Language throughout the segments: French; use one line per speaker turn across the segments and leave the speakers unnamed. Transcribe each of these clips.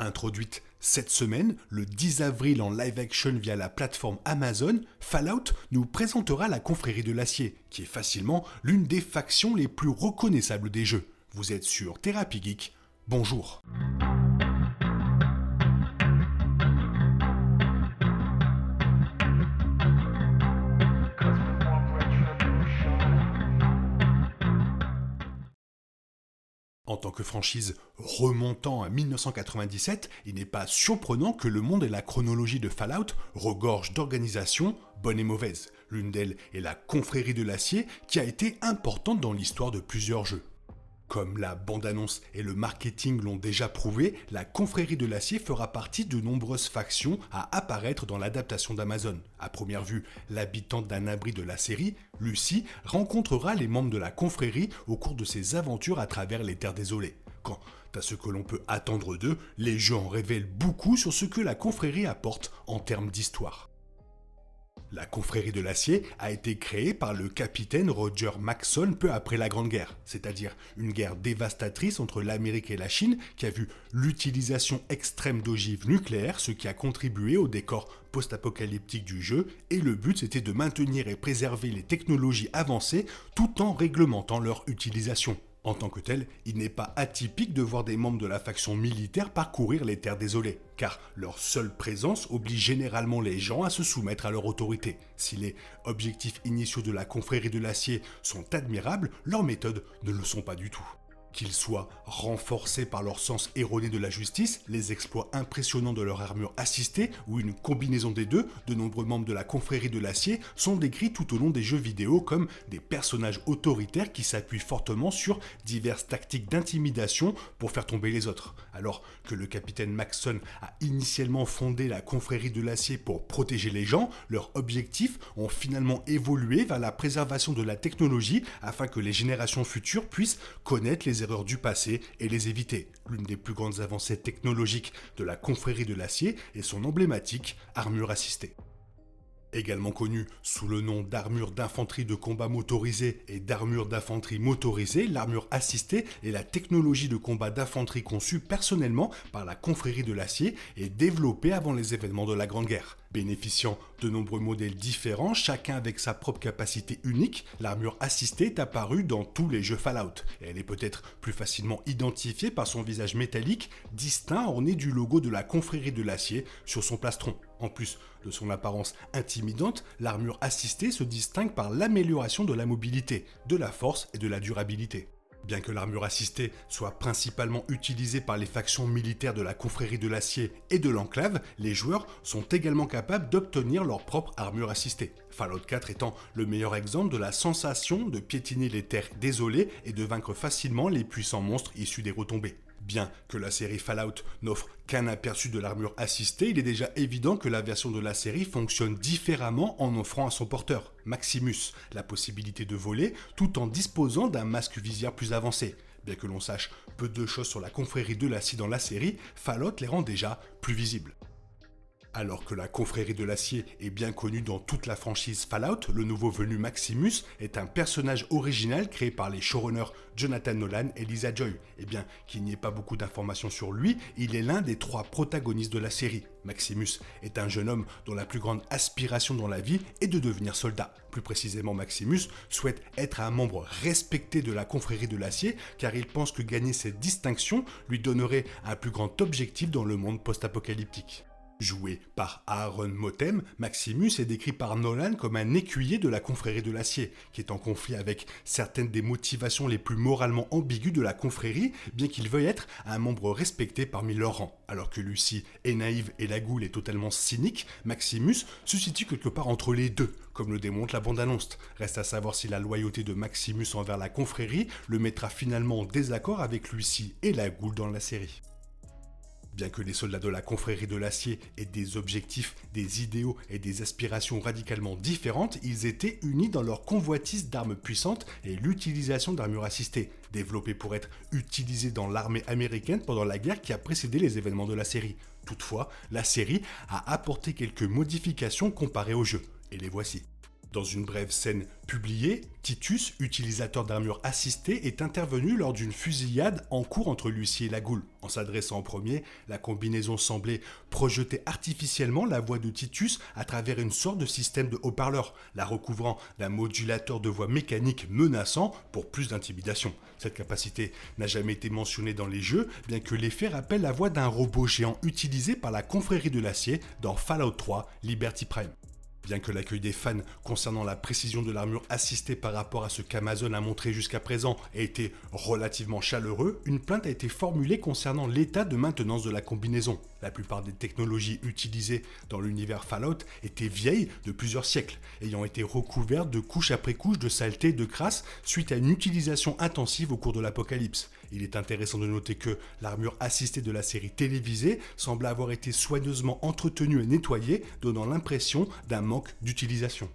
Introduite cette semaine, le 10 avril en live action via la plateforme Amazon, Fallout nous présentera la confrérie de l'acier, qui est facilement l'une des factions les plus reconnaissables des jeux. Vous êtes sur Thérapie Geek, bonjour. En tant que franchise remontant à 1997, il n'est pas surprenant que le monde et la chronologie de Fallout regorgent d'organisations bonnes et mauvaises. L'une d'elles est la confrérie de l'acier qui a été importante dans l'histoire de plusieurs jeux. Comme la bande-annonce et le marketing l'ont déjà prouvé, la confrérie de l'acier fera partie de nombreuses factions à apparaître dans l'adaptation d'Amazon. À première vue, l'habitante d'un abri de la série, Lucy, rencontrera les membres de la confrérie au cours de ses aventures à travers les terres désolées. Quant à ce que l'on peut attendre d'eux, les jeux en révèlent beaucoup sur ce que la confrérie apporte en termes d'histoire. La confrérie de l'acier a été créée par le capitaine Roger Maxson peu après la Grande Guerre, c'est-à-dire une guerre dévastatrice entre l'Amérique et la Chine qui a vu l'utilisation extrême d'ogives nucléaires, ce qui a contribué au décor post-apocalyptique du jeu, et le but c'était de maintenir et préserver les technologies avancées tout en réglementant leur utilisation. En tant que tel, il n'est pas atypique de voir des membres de la faction militaire parcourir les terres désolées, car leur seule présence oblige généralement les gens à se soumettre à leur autorité. Si les objectifs initiaux de la confrérie de l'acier sont admirables, leurs méthodes ne le sont pas du tout. Qu'ils soient renforcés par leur sens erroné de la justice, les exploits impressionnants de leur armure assistée ou une combinaison des deux, de nombreux membres de la confrérie de l'acier sont décrits tout au long des jeux vidéo comme des personnages autoritaires qui s'appuient fortement sur diverses tactiques d'intimidation pour faire tomber les autres. Alors que le capitaine Maxson a initialement fondé la confrérie de l'acier pour protéger les gens, leurs objectifs ont finalement évolué vers la préservation de la technologie afin que les générations futures puissent connaître les erreurs du passé et les éviter. L'une des plus grandes avancées technologiques de la confrérie de l'acier est son emblématique armure assistée. Également connue sous le nom d'armure d'infanterie de combat motorisée et d'armure d'infanterie motorisée, l'armure assistée est la technologie de combat d'infanterie conçue personnellement par la confrérie de l'acier et développée avant les événements de la Grande Guerre. Bénéficiant de nombreux modèles différents, chacun avec sa propre capacité unique, l'armure assistée est apparue dans tous les jeux Fallout. Et elle est peut-être plus facilement identifiée par son visage métallique, distinct orné du logo de la confrérie de l'acier sur son plastron. En plus de son apparence intimidante, l'armure assistée se distingue par l'amélioration de la mobilité, de la force et de la durabilité. Bien que l'armure assistée soit principalement utilisée par les factions militaires de la confrérie de l'acier et de l'enclave, les joueurs sont également capables d'obtenir leur propre armure assistée. Fallout 4 étant le meilleur exemple de la sensation de piétiner les terres désolées et de vaincre facilement les puissants monstres issus des retombées. Bien que la série Fallout n'offre qu'un aperçu de l'armure assistée, il est déjà évident que la version de la série fonctionne différemment en offrant à son porteur, Maximus, la possibilité de voler tout en disposant d'un masque visière plus avancé. Bien que l'on sache peu de choses sur la confrérie de l'acier dans la série, Fallout les rend déjà plus visibles. Alors que la confrérie de l'acier est bien connue dans toute la franchise Fallout, le nouveau venu Maximus est un personnage original créé par les showrunners Jonathan Nolan et Lisa Joy. Et bien qu'il n'y ait pas beaucoup d'informations sur lui, il est l'un des 3 protagonistes de la série. Maximus est un jeune homme dont la plus grande aspiration dans la vie est de devenir soldat. Plus précisément, Maximus souhaite être un membre respecté de la confrérie de l'acier car il pense que gagner cette distinction lui donnerait un plus grand objectif dans le monde post-apocalyptique. Joué par Aaron Motem, Maximus est décrit par Nolan comme un écuyer de la confrérie de l'acier, qui est en conflit avec certaines des motivations les plus moralement ambiguës de la confrérie, bien qu'il veuille être un membre respecté parmi leurs rangs. Alors que Lucy est naïve et la Goule est totalement cynique, Maximus se situe quelque part entre les deux, comme le démontre la bande-annonce. Reste à savoir si la loyauté de Maximus envers la confrérie le mettra finalement en désaccord avec Lucy et la Goule dans la série. Bien que les soldats de la confrérie de l'acier aient des objectifs, des idéaux et des aspirations radicalement différentes, ils étaient unis dans leur convoitise d'armes puissantes et l'utilisation d'armures assistées, développées pour être utilisées dans l'armée américaine pendant la guerre qui a précédé les événements de la série. Toutefois, la série a apporté quelques modifications comparées au jeu, et les voici. Dans une brève scène publiée, Titus, utilisateur d'armure assistée, est intervenu lors d'une fusillade en cours entre Lucie et la Goule. En s'adressant en premier, la combinaison semblait projeter artificiellement la voix de Titus à travers une sorte de système de haut-parleur, la recouvrant d'un modulateur de voix mécanique menaçant pour plus d'intimidation. Cette capacité n'a jamais été mentionnée dans les jeux, bien que l'effet rappelle la voix d'un robot géant utilisé par la confrérie de l'acier dans Fallout 3 Liberty Prime. Bien que l'accueil des fans concernant la précision de l'armure assistée par rapport à ce qu'Amazon a montré jusqu'à présent ait été relativement chaleureux, une plainte a été formulée concernant l'état de maintenance de la combinaison. La plupart des technologies utilisées dans l'univers Fallout étaient vieilles de plusieurs siècles, ayant été recouvertes de couche après couche de saleté et de crasse suite à une utilisation intensive au cours de l'apocalypse. Il est intéressant de noter que l'armure assistée de la série télévisée semble avoir été soigneusement entretenue et nettoyée, donnant l'impression d'un manque d'utilisation.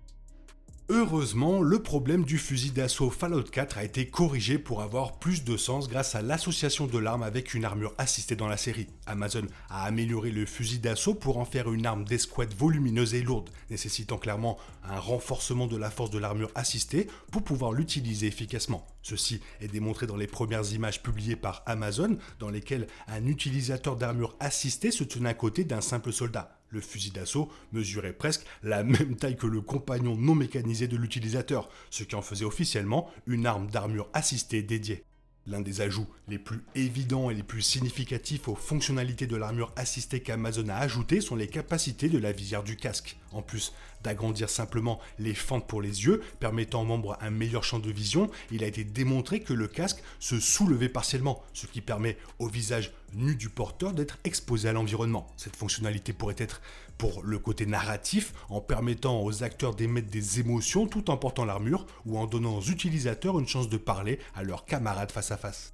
Heureusement, le problème du fusil d'assaut Fallout 4 a été corrigé pour avoir plus de sens grâce à l'association de l'arme avec une armure assistée dans la série. Amazon a amélioré le fusil d'assaut pour en faire une arme d'escouade volumineuse et lourde, nécessitant clairement un renforcement de la force de l'armure assistée pour pouvoir l'utiliser efficacement. Ceci est démontré dans les premières images publiées par Amazon, dans lesquelles un utilisateur d'armure assistée se tenait à côté d'un simple soldat. Le fusil d'assaut mesurait presque la même taille que le compagnon non mécanisé de l'utilisateur, ce qui en faisait officiellement une arme d'armure assistée dédiée. L'un des ajouts les plus évidents et les plus significatifs aux fonctionnalités de l'armure assistée qu'Amazon a ajouté sont les capacités de la visière du casque. En plus d'agrandir simplement les fentes pour les yeux, permettant aux membres un meilleur champ de vision, il a été démontré que le casque se soulevait partiellement, ce qui permet au visage nu du porteur d'être exposé à l'environnement. Cette fonctionnalité pourrait être pour le côté narratif, en permettant aux acteurs d'émettre des émotions tout en portant l'armure, ou en donnant aux utilisateurs une chance de parler à leurs camarades face à face.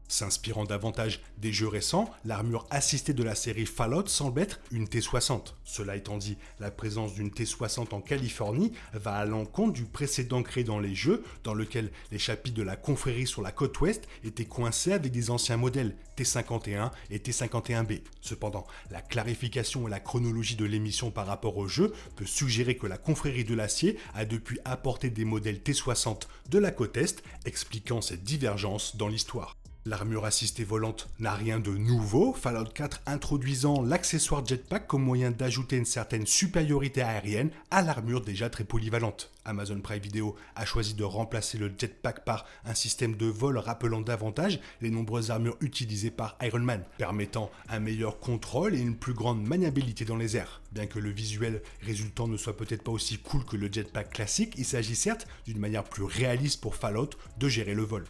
S'inspirant davantage des jeux récents, l'armure assistée de la série Fallout semble être une T-60. Cela étant dit, la présence d'une T-60 en Californie va à l'encontre du précédent créé dans les jeux, dans lequel les chapitres de la confrérie sur la côte ouest étaient coincés avec des anciens modèles T-51 et T-51B. Cependant, la clarification et la chronologie de l'émission par rapport au jeu peut suggérer que la confrérie de l'acier a depuis apporté des modèles T-60 de la côte est, expliquant cette divergence dans l'histoire. L'armure assistée volante n'a rien de nouveau, Fallout 4 introduisant l'accessoire jetpack comme moyen d'ajouter une certaine supériorité aérienne à l'armure déjà très polyvalente. Amazon Prime Video a choisi de remplacer le jetpack par un système de vol rappelant davantage les nombreuses armures utilisées par Iron Man, permettant un meilleur contrôle et une plus grande maniabilité dans les airs. Bien que le visuel résultant ne soit peut-être pas aussi cool que le jetpack classique, il s'agit certes d'une manière plus réaliste pour Fallout de gérer le vol.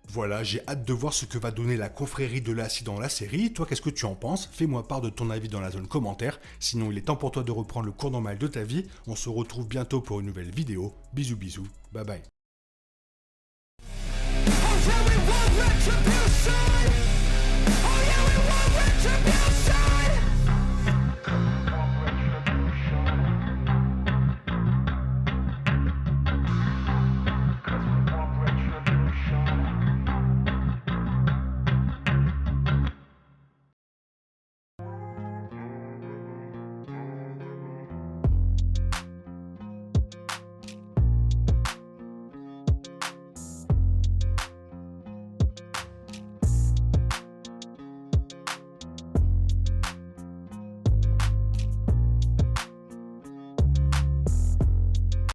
Voilà, j'ai hâte de voir ce que va donner la confrérie de l'acier dans la série. Toi, qu'est-ce que tu en penses? Fais-moi part de ton avis dans la zone commentaire. Sinon, il est temps pour toi de reprendre le cours normal de ta vie. On se retrouve bientôt pour une nouvelle vidéo. Bisous bisous, bye bye. Oh yeah, we want retribution. Oh yeah, we want retribution.